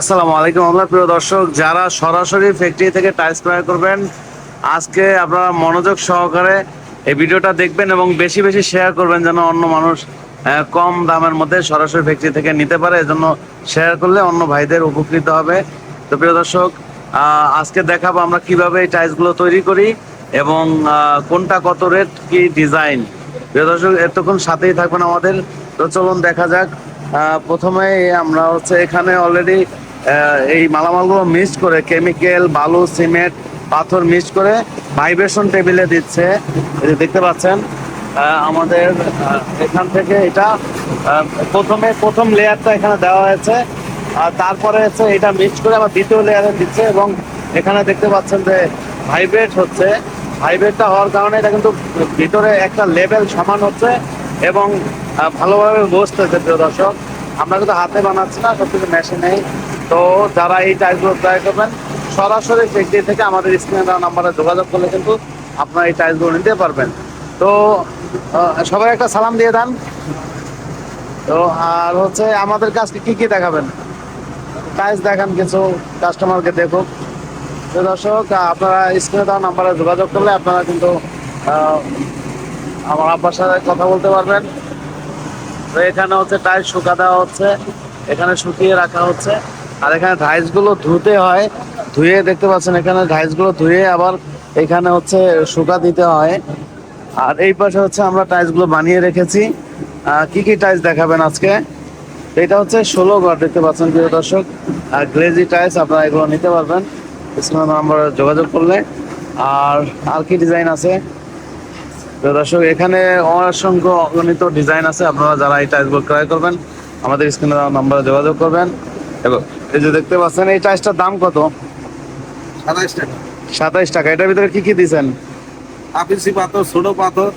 আসসালামু আলাইকুম আমার প্রিয় দর্শক, যারা সরাসরি ফ্যাক্টরি থেকে টাইলস ক্রয় করবেন, আজকে আপনারা মনোযোগ সহকারে এই ভিডিওটা দেখবেন এবং বেশি বেশি শেয়ার করবেন যেন অন্য মানুষ কম দামের মধ্যে সরাসরি ফ্যাক্টরি থেকে নিতে পারে। এজন্য শেয়ার করলে অন্য ভাইদের উপকৃত হবে। তো প্রিয় দর্শক, আজকে দেখাবো আমরা কিভাবে এই টাইলসগুলো তৈরি করি এবং কোনটা কত রেট, কি ডিজাইন। প্রিয় দর্শক, এতক্ষণ সাথেই থাকবেন আমাদের। তো চলুন দেখা যাক। প্রথমে আমরা এখানে অলরেডি এই মালামালগুলো মিক্সড করে কেমিক্যাল, বালু, সিমেন্ট, পাথর মিক্সড করে ভাইব্রেশন টেবিলে দিচ্ছে। এই যে দেখতে পাচ্ছেন আমাদের এখান থেকে এটা প্রথম লেয়ারটা এখানে দেওয়া হয়েছে, আর তারপরে এটা মিক্সড করে আবার দ্বিতীয় লেয়ারে দিচ্ছে এবং এখানে দেখতে পাচ্ছেন যে ভাইব্রেট হচ্ছে। ভাইব্রেটটা হওয়ার কারণে এটা কিন্তু ভিতরে একটা লেভেল সমান হচ্ছে এবং ভালোভাবে বসতেছে। প্রিয় দর্শক, আমরা কিন্তু হাতে বানাচ্ছি না, সব কিছু মেশিনেই। তো যারা এই টাইলসগুলো ট্রাই করবেন, সরাসরি ফ্যাক্টরি থেকে আমাদের স্ক্রিনে দেওয়া নাম্বারে যোগাযোগ করলে কিন্তু আপনারা এই টাইলসগুলো নিতে পারবেন। তো সবাই একটা সালাম দিয়ে দেন। তো আর আমাদের কাছে কি কি দেখাবেন, টাইলস দেখান কিছু, কাস্টমারকে দেখুক। তো দর্শক, আপনারা স্ক্রিনে দেওয়া নাম্বারে যোগাযোগ করলে আপনারা কিন্তু আমার আব্বার সাথে কথা বলতে পারবেন। তো এখানে টাইলস শুকা দেওয়া হচ্ছে, এখানে শুকিয়ে রাখা হচ্ছে। আর এখানে টাইলসগুলো ধুতে হয়, ধুয়ে দেখতে পাচ্ছেন এখানে টাইলসগুলো ধুয়ে আবার এখানে শুকা দিতে হয়। আর এই পাশে আমরা টাইলসগুলো বানিয়ে রেখেছি। কি কি টাইলস দেখাবেন আজকে? এটা 16 ঘর দেখতে পাচ্ছেন প্রিয় দর্শক, আর গ্লেজি টাইলস আপনারা এগুলো নিতে পারবেন স্ক্রিনে নাম্বারে যোগাযোগ করলে। আর আর কি ডিজাইন আছে প্রিয় দর্শক? এখানে অসংখ্য অগণিত ডিজাইন আছে। আপনারা যারা এই টাইলসগুলো ক্রয় করবেন আমাদের স্ক্রিনে নাম্বারে যোগাযোগ করবেন। এবং এই যে দেখতে পাচ্ছেন এই টাইলসটার দাম কত? 27 টাকা। 27 টাকা। এটার ভিতরে কি কি দিচ্ছেন? আপিসি পাথর, ছোট পাথর,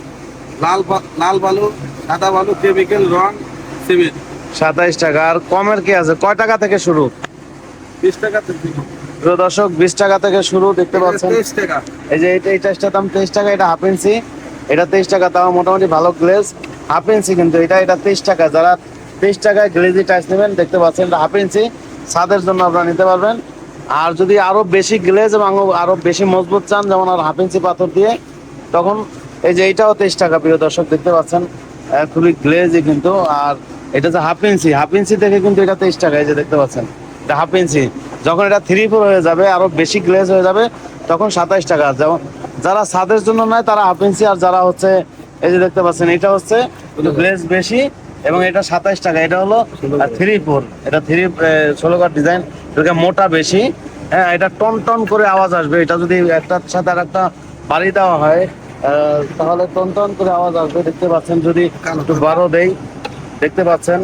লাল বালু, সাদা বালু, কেমিক্যাল, রং, সিমেন্ট। 27 টাকা। আর কমের কি আছে? কয় টাকা থেকে শুরু? 20 টাকা থেকে। প্রিয় দর্শক, 20 টাকা থেকে শুরু দেখতে পাচ্ছেন। 23 টাকা। এই যে এই টাইলসটার দাম 23 টাকা। এটা হাফ ইঞ্চি, এটা 23 টাকা। তাও মোটামুটি ভালো গ্লেজ হাফ ইঞ্চি, কিন্তু এটা 23 টাকা। যারা 23 টাকায় গ্লেজি টাইলস নেবেন, দেখতে পাচ্ছেন এটা হাফ ইঞ্চি, ছাদের জন্য আপনারা নিতে পারবেন। আর যদি আরো বেশি গ্লেজ এবং আরো বেশি মজবুত চান, যেমন আর হাফ ইঞ্চি পাথর দিয়ে, তখন এই যে এইটাও 23 টাকা। প্রিয় দর্শক, দেখতে পাচ্ছেন খুবই গ্লেজি কিন্তু। আর এটা যে হাফ ইঞ্চি, হাফ ইঞ্চি থেকে কিন্তু এটা 23 টাকা। এই যে দেখতে পাচ্ছেন এটা হাফ ইঞ্চি। যখন এটা 3/4 হয়ে যাবে, আরো বেশি গ্লেজ হয়ে যাবে, তখন 27 টাকা। যেমন যারা ছাদের জন্য নেয় তারা হাফ ইঞ্চি, আর যারা এই যে দেখতে পাচ্ছেন এটা গ্লেজ বেশি এবং এটা 27 টাকা। এটা হলো 3/4, এটা 16 কাঠ ডিজাইন, এটা মোটা বেশি। হ্যাঁ, এটা টন টন করে আওয়াজ আসবে। এটা যদি একটার সাথে আর একটা বাড়ি দেওয়া হয় তাহলে টন টন করে আওয়াজ আসবে। দেখতে পাচ্ছেন, যদি একটু বড় দেই, দেখতে পাচ্ছেন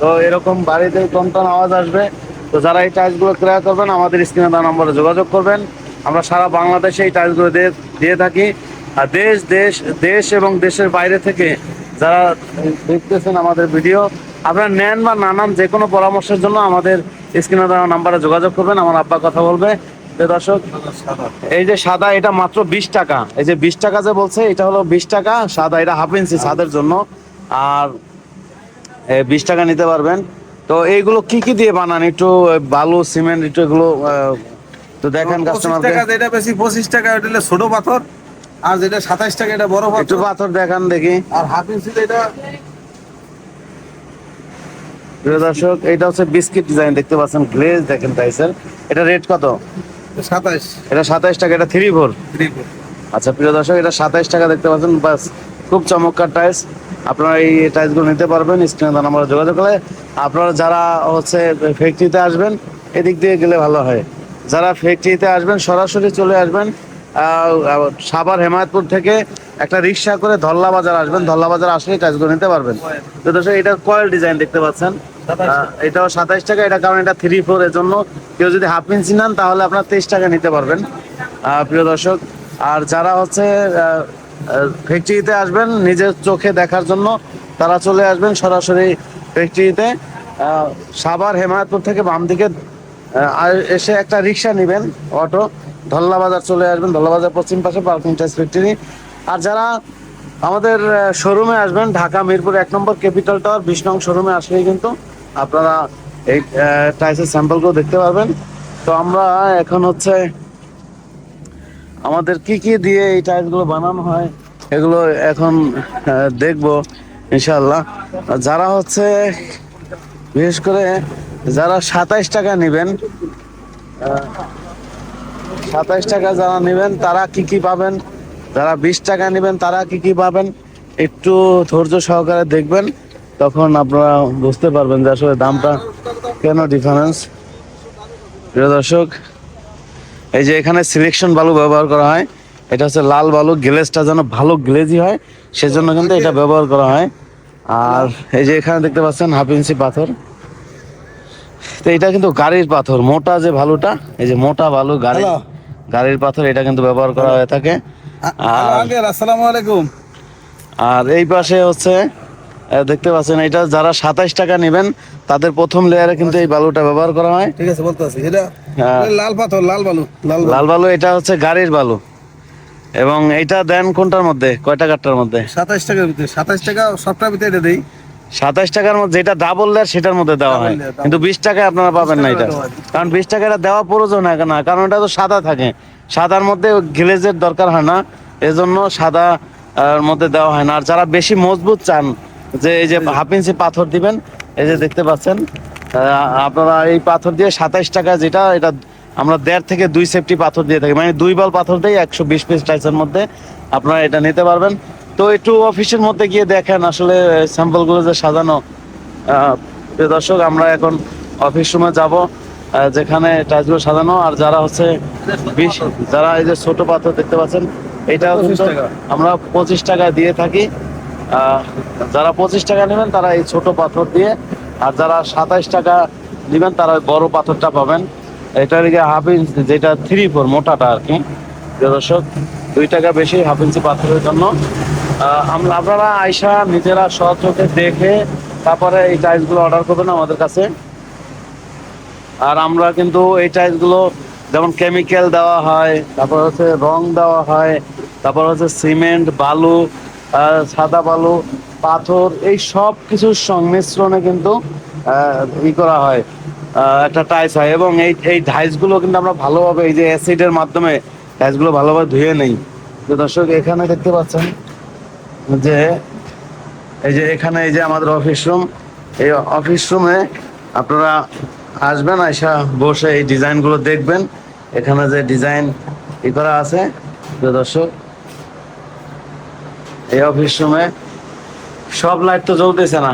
তো এরকম বাড়িতে টন টন আওয়াজ আসবে। তো যারা এই টাইলসগুলো ক্রয় করবেন আমাদের স্ক্রিনে দেওয়া নম্বরে যোগাযোগ করবেন। আমরা সারা বাংলাদেশে এই টাইলসগুলো দিয়ে থাকি। আর দেশ দেশ দেশ এবং দেশের বাইরে থেকে যারা দেখতেছেন আমাদের ভিডিও, আপনারা নেন বা না নেন, যে কোনো পরামর্শের জন্য আমাদের স্ক্রিনে দেওয়া নাম্বারে যোগাযোগ করবেন। আমার আব্বা কথা বলবে। তো দর্শক, এই যে সাদা, এটা মাত্র 20 টাকা। এই যে 20 টাকা যে বলছে, এটা হলো 20 টাকা সাদা। এটা হাফ ইঞ্চি ছাদের জন্য। আর 20 টাকা নিতে পারবেন। তো এইগুলো কি কি দিয়ে বানান? একটু বালু, সিমেন্ট, একটু এগুলো তো দেখেন 25 কাস্টমারকে। টাকা যেটা বেশি, 25 টাকা ওটা হলো ছোট পাথর। আর যেটা 27 টাকা এটা বড় একটু পাথর। পাথর দেখান দেখি। আর হাফ ইঞ্চি এটা প্রিয় দর্শক, এটা বিস্কিট ডিজাইন, দেখতে পাচ্ছেন গ্লেজ দেখেন টাইসের। এটা রেট কত? 27। এটা 27 টাকা। এটা 3/4। আচ্ছা প্রিয় দর্শক, এটা 27 টাকা দেখতে পাচ্ছেন। বাস, খুব চমৎকার টাইলস। আপনারা এই টাইলসগুলো নিতে পারবেন স্ক্রিনে দেওয়া নাম্বারে যোগাযোগ করলে। আপনারা যারা ফ্যাক্টরিতে আসবেন, এদিক দিয়ে গেলে ভালো হয়। যারা ফ্যাক্টরিতে আসবেন সরাসরি চলে আসবেন সাভার হেমায়তপুর থেকে একটা রিক্সা করে ধল্লা বাজার আসবেন। ধল্লা বাজার আসলে টাইলসগুলো নিতে পারবেন। তো দর্শক, এটা কয়েল ডিজাইন দেখতে পাচ্ছেন। এটাও 27 টাকা। এটা কারণ এটা 3/4 এর জন্য। কেউ যদি হাফ ইঞ্চি নেন তাহলে আপনার 23 টাকা নিতে পারবেন প্রিয় দর্শক। আর যারা ফ্যাক্টরিতে আসবেন নিজের চোখে দেখার জন্য, তারা চলে আসবেন সরাসরি ফ্যাক্টরিতে। সাভার হেমায়তপুর থেকে বাম দিকে এসে একটা রিক্সা নেবেন, অটো, ধল্লা বাজার চলে আসবেন। ধল্লা বাজার পশ্চিম পাশে পার্কিং টাইলস ফ্যাক্টরি। আর যারা আমাদের শোরুমে আসবেন, ঢাকা মিরপুর 1 নম্বর ক্যাপিটাল টাওয়ার 20 নং শোরুমে আসলেই কিন্তু আপনারা এই টাইলসের স্যাম্পলগুলো দেখতে পারবেন। তো আমরা এখন হচ্ছে আমাদের কি কি দিয়ে এই টাইলসগুলো বানানো হয় এগুলো এখন দেখবো ইনশাল্লাহ। যারা হচ্ছে বিশেষ করে যারা 27 টাকা নেবেন, 27 টাকা যারা নেবেন তারা কি কি পাবেন, যারা 20 টাকা নেবেন তারা কি কি পাবেন, একটু ধৈর্য সহকারে দেখবেন, তখন আপনারা বুঝতে পারবেন যে আসলে দামটা কেন ডিফারেন্স। প্রিয় দর্শক, এই যে এখানে সিলেকশন বালু ব্যবহার করা হয়, এটা হচ্ছে লাল বালু, গ্লেজটা যেন ভালো গ্লেজি হয় সেজন্য কিন্তু এটা ব্যবহার করা হয়। আর এই যে এখানে দেখতে পাচ্ছেন 1/2 ইঞ্চি পাথর, তো এটা কিন্তু গাড়ির পাথর, মোটা যে বালুটা, এই যে মোটা বালু গাড়ির পাথর, এটা কিন্তু ব্যবহার করা হয়ে থাকে। হ্যালো আঙ্কেল, আসসালামু আলাইকুম। আর এই পাশে হচ্ছে দেখতে পাচ্ছেন, এটা যারা 27 টাকা নেবেন তাদের প্রথম লেয়ারে কিন্তু এই বালুটা ব্যবহার করা হয়। ঠিক আছে, বলতে আছি এটা হ্যাঁ। লাল পাথর, লাল বালু, লাল বালু এটা হচ্ছে গাড়ির বালু। এবং এইটা দেন কোনটার মধ্যে, কয় টাকারটার মধ্যে? 27 টাকার ভিতরে, 27 টাকা সবটার ভিতরে এটা দেই। 27 টাকার মধ্যে যেটা ডাবল লেয়ার সেটার মধ্যে দেওয়া হয়, Double layer, কিন্তু 20 টাকায় আপনারা পাবেন না 20 এটা। টাকা দেওয়া হয়। কারণ 20 টাকা এটা দেওয়া প্রয়োজন হয় না, কারণ এটা তো সাদা থাকে, সাদার মধ্যে গ্লেজের দরকার হয় না, এজন্য সাদা মধ্যে দেওয়া হয় না। আর যারা বেশি মজবুত চান, যে এই যে 1/2 ইঞ্চি পাথর দিবেন, এই যে দেখতে পাচ্ছেন আপনারা এই পাথর দিয়ে 27 টাকা, যেটা এটা আমরা 1.5 থেকে 2 সেফটি পাথর দিয়ে থাকি, মানে 2 বল পাথর দিয়ে 120 পিস টাইসের মধ্যে আপনারা এটা নিতে পারবেন। তো একটু অফিসের মধ্যে গিয়ে দেখেন আসলে স্যাম্পলগুলো যে সাজানো। প্রিয় দর্শক, আমরা এখন অফিস রুমে যাব, যেখানে টাইলসগুলো সাজানো। আর যারা হচ্ছে যারা এই যে ছোট পাথর দেখতে পাচ্ছেন, এটা 25 টাকা। আমরা 25 টাকা দিয়ে থাকি। যারা 25 টাকা নেবেন তারা এই ছোট পাথর দিয়ে, আর যারা 27 টাকা নেবেন তারা ওই বড় পাথরটা পাবেন। এটার দিকে 1/2 ইঞ্চি, যেটা 3/4 মোটাটা আর কি। প্রিয় দর্শক, 2 টাকা বেশি 1/2 ইঞ্চি পাথরের জন্য। আপনারা আয়সা নিজেরা সচোখে দেখে তারপরে এই টাইলসগুলো অর্ডার করবেন আমাদের কাছে। আর আমরা কিন্তু এই টাইলসগুলো যেমন কেমিক্যাল দেওয়া হয়, তারপর হচ্ছে রং দেওয়া হয়, তারপর হচ্ছে সিমেন্ট, বালু, সাদা বালু, পাথর, এই সব কিছুর সংমিশ্রণে কিন্তু ই করা হয়, একটা টাইলস হয়। এবং এই টাইলসগুলো কিন্তু আমরা ভালোভাবে এই যে অ্যাসিডের মাধ্যমে টাইলসগুলো ভালোভাবে ধুয়ে নেই। তো দর্শক, এখানে দেখতে পাচ্ছেন যে এই যে এখানে এই যে আমাদের অফিস রুম, এই অফিস রুমে আপনারা আসবেন, আয়সা বসে এই ডিজাইনগুলো দেখবেন। এখানে যে ডিজাইন ই করা আছে, প্রিয় দর্শক, এই অফিস রুমে সব লাইট তো জ্বলতেছে না।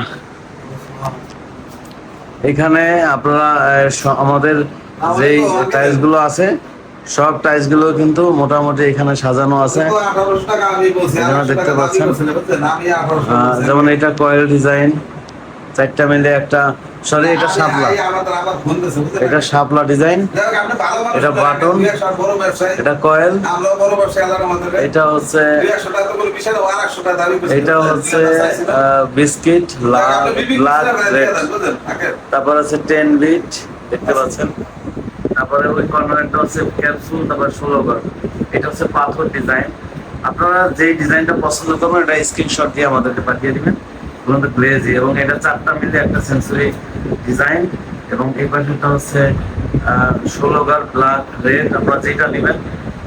এখানে আপনারা আমাদের যেই টাইলস গুলো আছে সব টাইলস গুলো কিন্তু মোটামুটি এখানে সাজানো আছে। এখানে দেখতে পাচ্ছেন যেমন এটা কয়েল ডিজাইন, 4টা মিলে একটা, সরি এটা শাপলা, এটা শাপলা ডিজাইন, এটা বাটন, এটা কয়েল, এটা হচ্ছে বিস্কিট, লাল, ব্ল্যাক, রেড, তারপর আছে 10 বিট দেখতে পাচ্ছেন, তারপরে ওই কর্নারটা হচ্ছে ক্যাপসুল, তারপর 16 বার, এটা হচ্ছে পাথর ডিজাইন। আপনারা যেই ডিজাইনটা পছন্দ করবেন এটা স্ক্রিনশট দিয়ে আমাদেরকে পাঠিয়ে দিবেন, গ্লেজি। এবং এটা 4টা মিলে একটা সেন্সরি ডিজাইন। এবং এই পাশেটা হচ্ছে 16 গার, ব্ল্যাক, রেড, আপনারা যেটা নেবেন।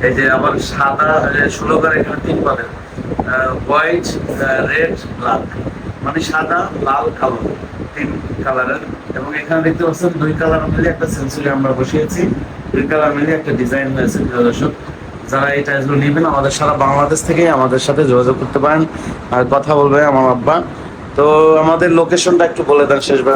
এই যে আবার সাদা, 16 গার এখানে 3 পাবেন, হোয়াইট, রেড, ব্ল্যাক, মানে সাদা, লাল, কালো, 3 কালারের। এবং এখানে দেখতে পাচ্ছেন 2 কালার মিলে একটা সেন্সরি আমরা বসিয়েছি, 2 কালার মিলে একটা ডিজাইন হয়েছে। প্রিয় দর্শক, যারা এই টাইলসগুলো নেবেন আমাদের সারা বাংলাদেশ থেকে আমাদের সাথে যোগাযোগ করতে পারেন, আর কথা বলবে আমার আব্বা। তো আমাদের লোকেশনটা একটু বলে দেন শেষবার।